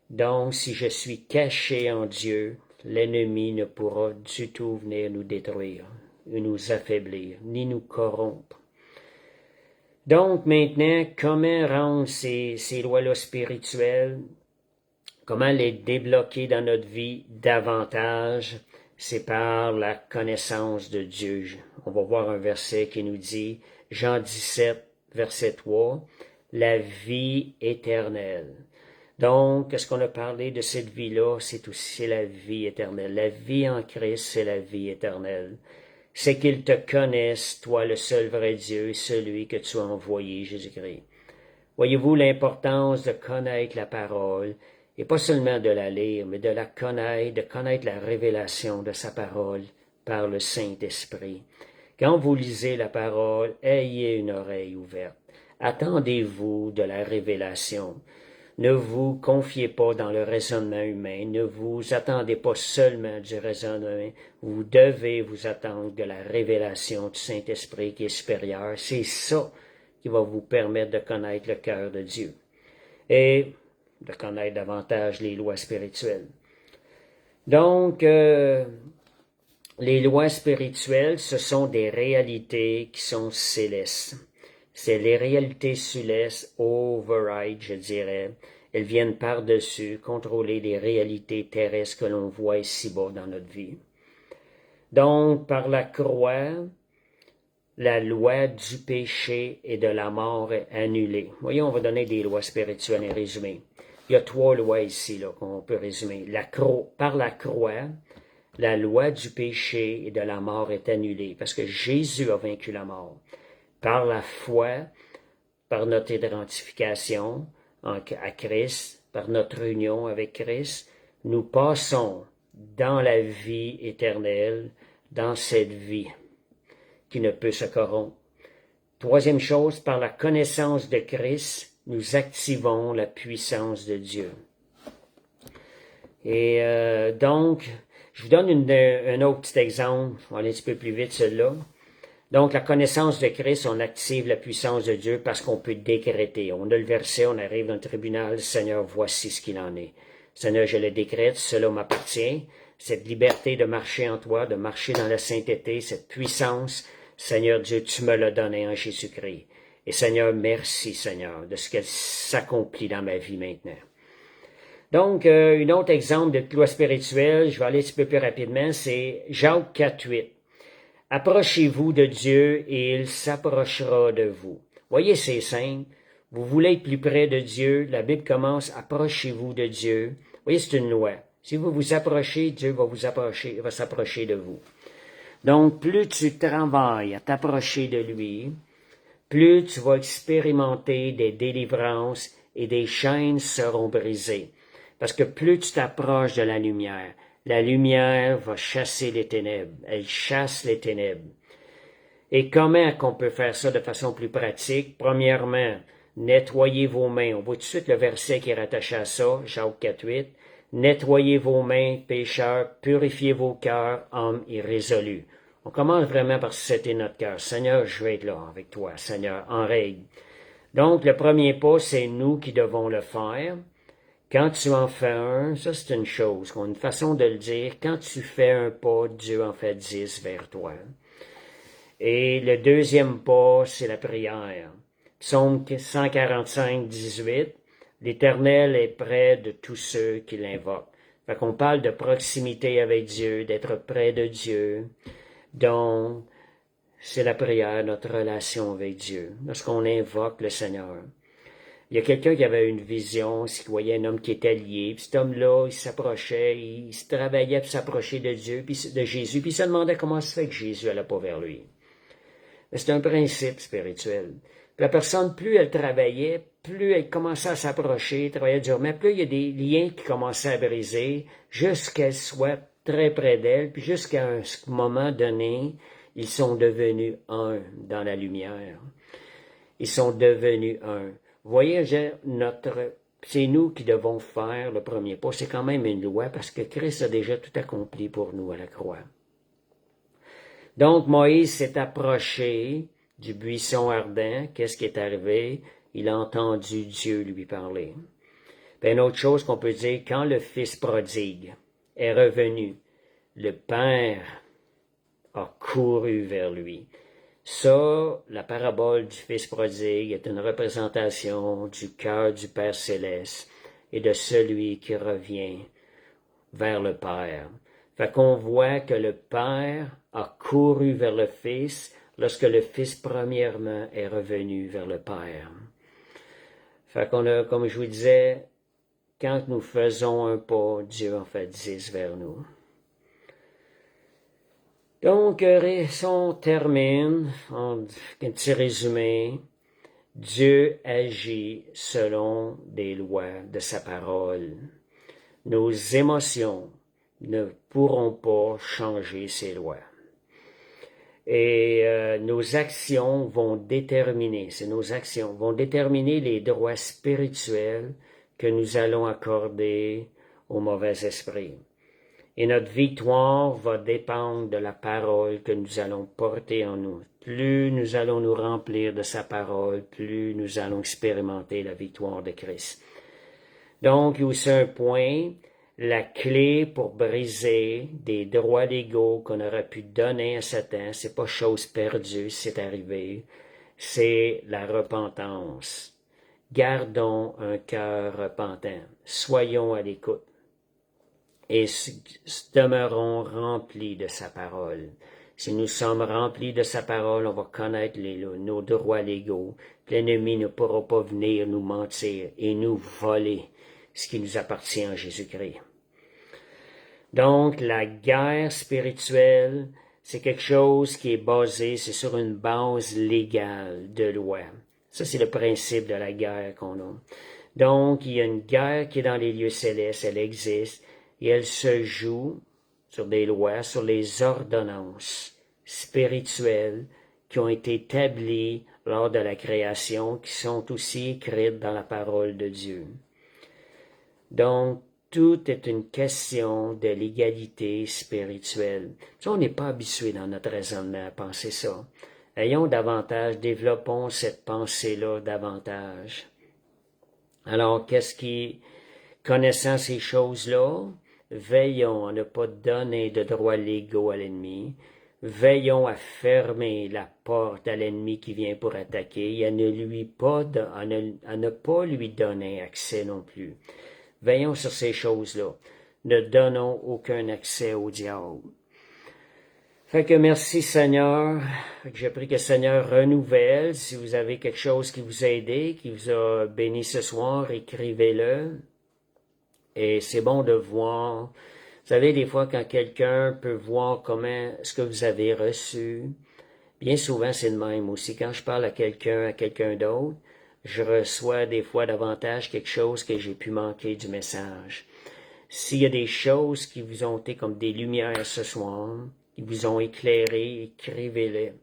Donc, si je suis caché en Dieu, l'ennemi ne pourra du tout venir nous détruire, nous affaiblir, ni nous corrompre. Donc, maintenant, comment rendre ces lois-là spirituelles? Comment les débloquer dans notre vie davantage? C'est par la connaissance de Dieu. On va voir un verset qui nous dit, Jean 17, verset 3, la vie éternelle. Donc, qu'est-ce qu'on a parlé de cette vie-là? C'est aussi la vie éternelle. La vie en Christ, c'est la vie éternelle. C'est qu'ils te connaissent, toi, le seul vrai Dieu, celui que tu as envoyé, Jésus-Christ. Voyez-vous l'importance de connaître la parole, et pas seulement de la lire, mais de la connaître, de connaître la révélation de sa parole par le Saint-Esprit. Quand vous lisez la parole, ayez une oreille ouverte. Attendez-vous de la révélation. Ne vous confiez pas dans le raisonnement humain. Ne vous attendez pas seulement du raisonnement humain. Vous devez vous attendre de la révélation du Saint-Esprit qui est supérieure. C'est ça qui va vous permettre de connaître le cœur de Dieu et de connaître davantage les lois spirituelles. Donc, les lois spirituelles, ce sont des réalités qui sont célestes. C'est les réalités célestes, override, je dirais. Elles viennent par-dessus contrôler les réalités terrestres que l'on voit ici-bas dans notre vie. Donc, par la croix, la loi du péché et de la mort est annulée. Voyons, on va donner des lois spirituelles et résumer. Il y a 3 lois ici là, qu'on peut résumer. Par la croix, la loi du péché et de la mort est annulée parce que Jésus a vaincu la mort. Par la foi, par notre identification à Christ, par notre union avec Christ, nous passons dans la vie éternelle, dans cette vie qui ne peut se corrompre. 3e chose, par la connaissance de Christ, nous activons la puissance de Dieu. Et donc, je vous donne un autre petit exemple, on va aller un petit peu plus vite celui-là. Donc, la connaissance de Christ, on active la puissance de Dieu parce qu'on peut décréter. On a le verset, on arrive dans le tribunal, Seigneur, voici ce qu'il en est. Seigneur, je le décrète, cela m'appartient. Cette liberté de marcher en toi, de marcher dans la sainteté, cette puissance, Seigneur Dieu, tu me l'as donné en Jésus-Christ. Et Seigneur, merci Seigneur de ce qu'elle s'accomplit dans ma vie maintenant. Donc, un autre exemple de loi spirituelle, je vais aller un petit peu plus rapidement, c'est Jacques 4:8. Approchez-vous de Dieu et il s'approchera de vous. Voyez, c'est simple. Vous voulez être plus près de Dieu, la Bible commence, approchez-vous de Dieu. Voyez, c'est une loi. Si vous vous approchez, Dieu va s'approcher de vous. Donc, plus tu travailles à t'approcher de lui, plus tu vas expérimenter des délivrances et des chaînes seront brisées. Parce que plus tu t'approches de la lumière va chasser les ténèbres. Elle chasse les ténèbres. Et comment qu'on peut faire ça de façon plus pratique? Premièrement, nettoyez vos mains. On voit tout de suite le verset qui est rattaché à ça, Jacques 4:8. Nettoyez vos mains, pécheurs, purifiez vos cœurs, hommes irrésolus. On commence vraiment par setter notre cœur. Seigneur, je vais être là avec toi, Seigneur, en règle. Donc, le premier pas, c'est nous qui devons le faire. Quand tu en fais un, ça c'est une chose, une façon de le dire, quand tu fais un pas, Dieu en fait 10 vers toi. Et le deuxième pas, c'est la prière. Psaume 145:18, l'Éternel est près de tous ceux qui l'invoquent. Fait qu'on parle de proximité avec Dieu, d'être près de Dieu. Donc, c'est la prière, notre relation avec Dieu, lorsqu'on invoque le Seigneur. Il y a quelqu'un qui avait une vision, il voyait un homme qui était lié, puis cet homme-là, il s'approchait, il se travaillait pour s'approcher de Dieu, puis de Jésus, puis il se demandait comment se fait que Jésus n'allait pas vers lui. Mais c'est un principe spirituel. Puis la personne, plus elle travaillait, plus elle commençait à s'approcher, travaillait durement, plus il y a des liens qui commençaient à briser, jusqu'à qu'elle soit très près d'elle, puis jusqu'à un moment donné, ils sont devenus un dans la lumière. Ils sont devenus un. Vous voyez, c'est nous qui devons faire le premier pas. C'est quand même une loi parce que Christ a déjà tout accompli pour nous à la croix. Donc, Moïse s'est approché du buisson ardent. Qu'est-ce qui est arrivé? Il a entendu Dieu lui parler. Puis une autre chose qu'on peut dire, quand le fils prodigue est revenu, le père a couru vers lui. Ça, la parabole du Fils prodigue est une représentation du cœur du Père céleste et de celui qui revient vers le Père. Fait qu'on voit que le Père a couru vers le Fils lorsque le Fils premièrement est revenu vers le Père. Fait qu'on a, comme je vous disais, quand nous faisons un pas, Dieu en fait 10 vers nous. Donc, on termine en un petit résumé. Dieu agit selon des lois de sa parole. Nos émotions ne pourront pas changer ces lois. Et nos actions vont déterminer, c'est nos actions, vont déterminer les droits spirituels que nous allons accorder au mauvais esprit. Et notre victoire va dépendre de la parole que nous allons porter en nous. Plus nous allons nous remplir de sa parole, plus nous allons expérimenter la victoire de Christ. Donc, il y a aussi un point, la clé pour briser des droits légaux qu'on aurait pu donner à Satan, c'est pas chose perdue, c'est arrivé, c'est la repentance. Gardons un cœur repentant. Soyons à l'écoute. Et demeurons remplis de sa parole. Si nous sommes remplis de sa parole, on va connaître nos droits légaux. L'ennemi ne pourra pas venir nous mentir et nous voler ce qui nous appartient en Jésus-Christ. Donc, la guerre spirituelle, c'est quelque chose qui est basé, c'est sur une base légale de loi. Ça, c'est le principe de la guerre qu'on a. Donc, il y a une guerre qui est dans les lieux célestes, elle existe, et elle se joue sur des lois, sur les ordonnances spirituelles qui ont été établies lors de la création, qui sont aussi écrites dans la parole de Dieu. Donc, tout est une question de l'égalité spirituelle. Ça, on n'est pas habitué dans notre raisonnement à penser ça. Ayons davantage, développons cette pensée-là davantage. Alors, connaissant ces choses-là, veillons à ne pas donner de droits légaux à l'ennemi. Veillons à fermer la porte à l'ennemi qui vient pour attaquer et à ne pas lui donner accès non plus. Veillons sur ces choses-là. Ne donnons aucun accès au diable. Fait que merci Seigneur. Je prie que le Seigneur renouvelle. Si vous avez quelque chose qui vous a aidé, qui vous a béni ce soir, écrivez-le. Et c'est bon de voir. Vous savez, des fois, quand quelqu'un peut voir comment ce que vous avez reçu, bien souvent, c'est de même aussi. Quand je parle à quelqu'un d'autre, je reçois des fois davantage quelque chose que j'ai pu manquer du message. S'il y a des choses qui vous ont été comme des lumières ce soir, qui vous ont éclairé, écrivez-les.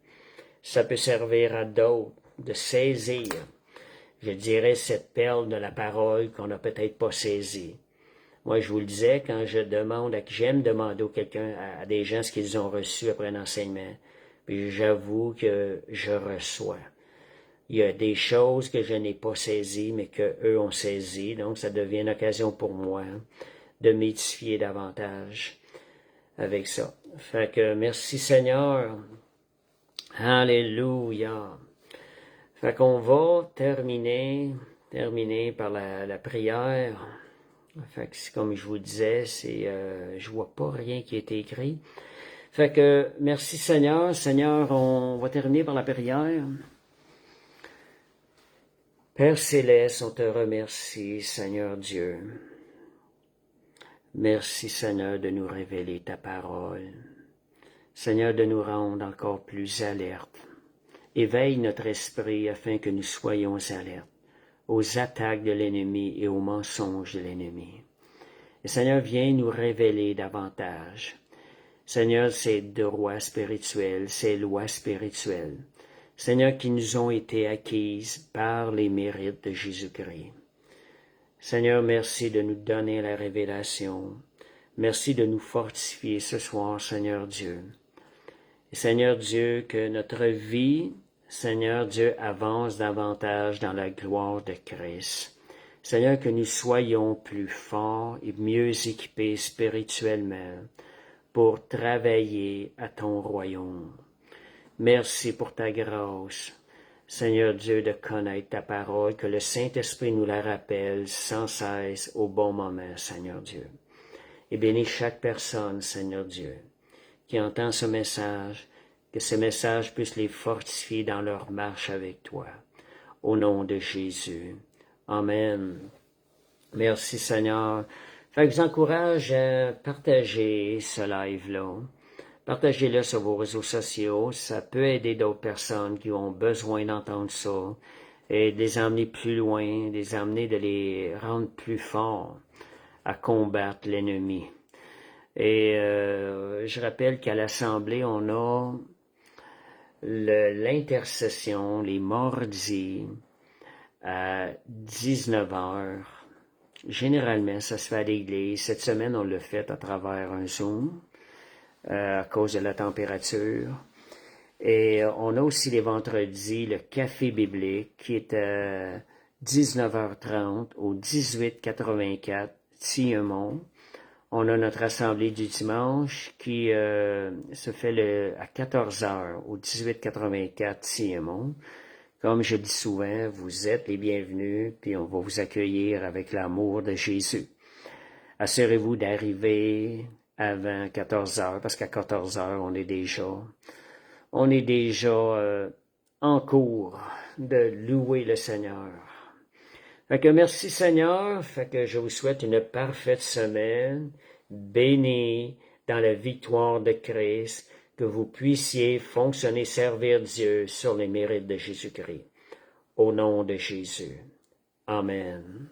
Ça peut servir à d'autres de saisir, je dirais, cette perle de la parole qu'on n'a peut-être pas saisie. Moi, je vous le disais, quand j'aime demander à des gens ce qu'ils ont reçu après un enseignement, puis j'avoue que je reçois. Il y a des choses que je n'ai pas saisies, mais que eux ont saisies, donc ça devient une occasion pour moi de m'édifier davantage avec ça. Fait que merci Seigneur. Alléluia. Fait qu'on va terminer par la prière. Fait que comme je vous disais, je vois pas rien qui est écrit. Fait que merci Seigneur. Seigneur, on va terminer par la prière. Père Céleste, on te remercie, Seigneur Dieu. Merci, Seigneur, de nous révéler ta parole. Seigneur, de nous rendre encore plus alertes. Éveille notre esprit afin que nous soyons alertes aux attaques de l'ennemi et aux mensonges de l'ennemi. Et Seigneur, viens nous révéler davantage. Seigneur, ces droits spirituels, ces lois spirituelles, Seigneur, qui nous ont été acquises par les mérites de Jésus-Christ. Seigneur, merci de nous donner la révélation. Merci de nous fortifier ce soir, Seigneur Dieu. Et Seigneur Dieu, que notre vie, Seigneur Dieu, avance davantage dans la gloire de Christ. Seigneur, que nous soyons plus forts et mieux équipés spirituellement pour travailler à ton royaume. Merci pour ta grâce, Seigneur Dieu, de connaître ta parole, que le Saint-Esprit nous la rappelle sans cesse au bon moment, Seigneur Dieu. Et bénis chaque personne, Seigneur Dieu, qui entend ce message, que ce message puisse les fortifier dans leur marche avec toi. Au nom de Jésus. Amen. Merci, Seigneur. Fait que je vous encourage à partager ce live-là. Partagez-le sur vos réseaux sociaux. Ça peut aider d'autres personnes qui ont besoin d'entendre ça et de les emmener plus loin, de les rendre plus forts à combattre l'ennemi. Et je rappelle qu'à l'Assemblée, on a l'intercession les mardis à 19 heures. Généralement, ça se fait à l'église. Cette semaine, on l'a fait à travers un Zoom à cause de la température. Et on a aussi les vendredis le café biblique qui est à 19h30 au 1884 Tillemont. On a notre assemblée du dimanche qui se fait à 14h au 1884 Tillemont. Comme je dis souvent, vous êtes les bienvenus, puis on va vous accueillir avec l'amour de Jésus. Assurez-vous d'arriver avant 14h, parce qu'à 14h, on est déjà en cours de louer le Seigneur. Fait que merci Seigneur, fait que je vous souhaite une parfaite semaine, bénie dans la victoire de Christ, que vous puissiez fonctionner, servir Dieu sur les mérites de Jésus-Christ. Au nom de Jésus. Amen.